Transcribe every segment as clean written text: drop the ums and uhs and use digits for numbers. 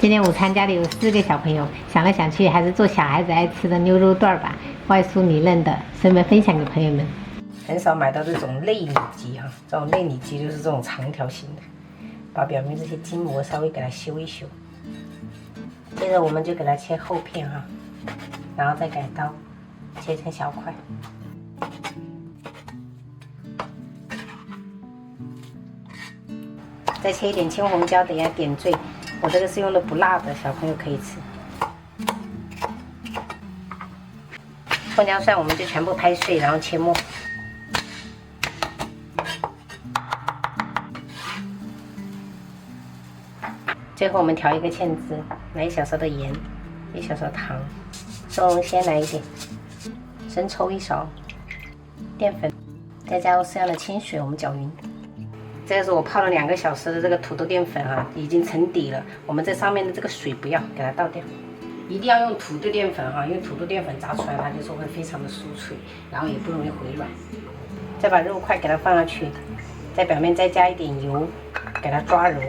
今天午餐家里有4个小朋友，想来想去还是做小孩子爱吃的牛肉段吧。外酥里嫩的，顺便分享给朋友们。很少买到这种内里脊哈，这种内里脊就是这种长条形的，把表面这些筋膜稍微给它修一修。接着我们就给它切厚片哈，然后再改刀切成小块。再切一点青红椒，等一下点缀。我这个是用的不辣的，小朋友可以吃。葱姜蒜我们就全部拍碎，然后切末。最后我们调一个芡汁，来1小勺的盐，1小勺糖，松茸鲜来一点，生抽1勺，淀粉，再加入适量的清水，我们搅匀。这个是我泡了2个小时的这个土豆淀粉啊，已经成底了。我们这上面的这个水不要，给它倒掉。一定要用土豆淀粉哈，因为土豆淀粉炸出来它就是会非常的酥脆，然后也不容易回软。再把肉块给它放上去，在表面再加一点油，给它抓揉。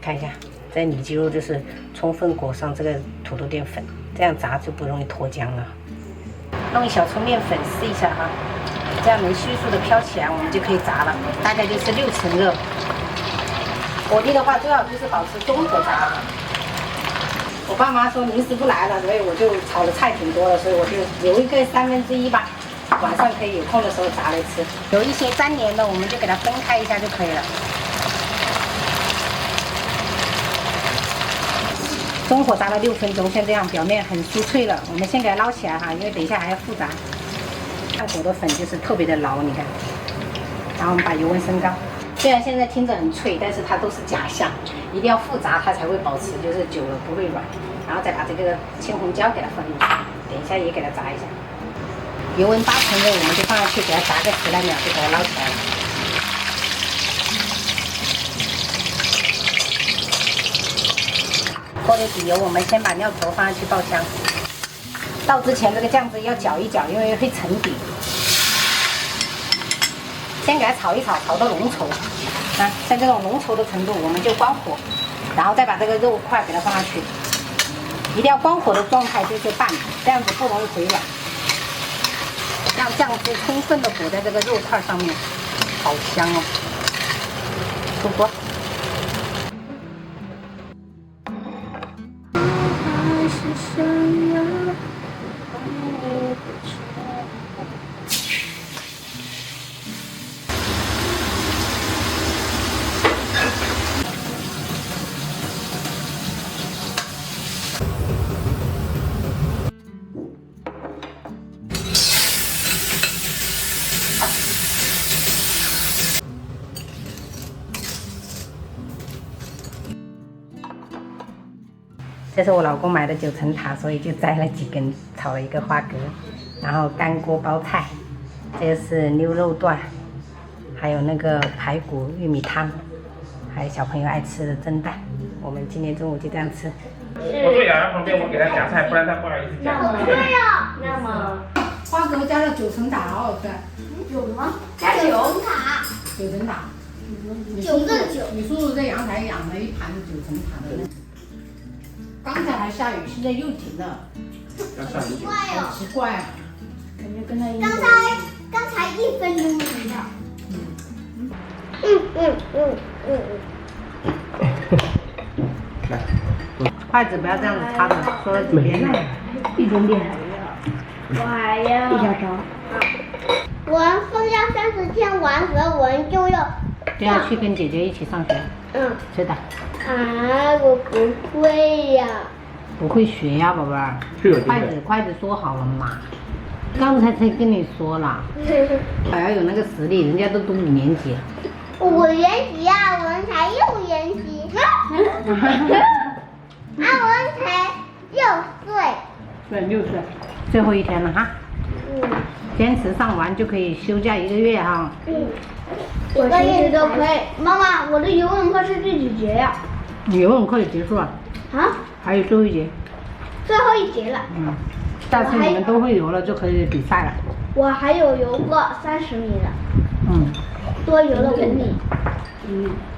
看一下，这里脊肉就是充分裹上这个土豆淀粉，这样炸就不容易脱浆了。弄1小撮面粉试一下哈，这样能迅速的飘起来，我们就可以炸了。大概就是6成热。火力的话，最好就是保持中火炸。我爸妈说临时不来了，所以我就炒的菜挺多的，所以我就留一个1/3吧，晚上可以有空的时候炸来吃。有一些粘连的，我们就给它分开一下就可以了。中火炸了6分钟，像这样表面很酥脆了。我们先给它捞起来哈，因为等一下还要复炸。炭火的粉就是特别的牢，你看。然后我们把油温升高。虽然现在听着很脆，但是它都是假象，一定要复炸它才会保持，就是久了不会软。然后再把这个青红椒给它放进去，等一下也给它炸一下。油温8成热，我们就放上去，给它炸个10来秒，就给它捞起来了。锅里底油，我们先把料头放上去爆香。倒之前这个酱汁要搅一搅，因为会沉底。先给它炒一炒，炒到浓稠，啊，像这种浓稠的程度，我们就关火，然后再把这个肉块给它放上去，一定要关火的状态就是拌，这样子不容易回软，让酱汁充分的裹在这个肉块上面，好香哦！出锅。这是我老公买的9层塔，所以就摘了几根，炒了一个花蛤，然后干锅包菜，这个是牛肉段，还有那个排骨玉米汤，还有小朋友爱吃的蒸蛋。我们今天中午就这样吃。我坐雅雅旁边，我给他夹菜，不然他不好意思夹。对呀，那么花蛤加了9层塔，好好吃。有吗？加9塔9层塔。 ，9个9。你叔叔在阳台养了一盘9层塔的。刚才还下雨，现在又停了。奇怪哦，奇怪啊，感觉跟他一样。刚才1分钟停的。筷子不要这样子插着，说了几遍了。一点点。我还要1小勺。我放假30天完时，我就要。就要去跟姐姐一起上学。是的。啊，我不会呀。不会学呀，宝贝儿。筷子说好了嘛。刚才才跟你说了，还要有那个实力，人家都读5年级了。5年级呀，我们才6年级。我们才6岁。对，6岁。最后一天了哈。坚持上完就可以休假1个月哈。1个月都可以。妈妈，我的游泳课是第几节呀？你游泳课也结束了。啊？还有最后1节。最后1节了。下次你们都会游了，就可以比赛了。我还有游过30米的。多游了5米。嗯。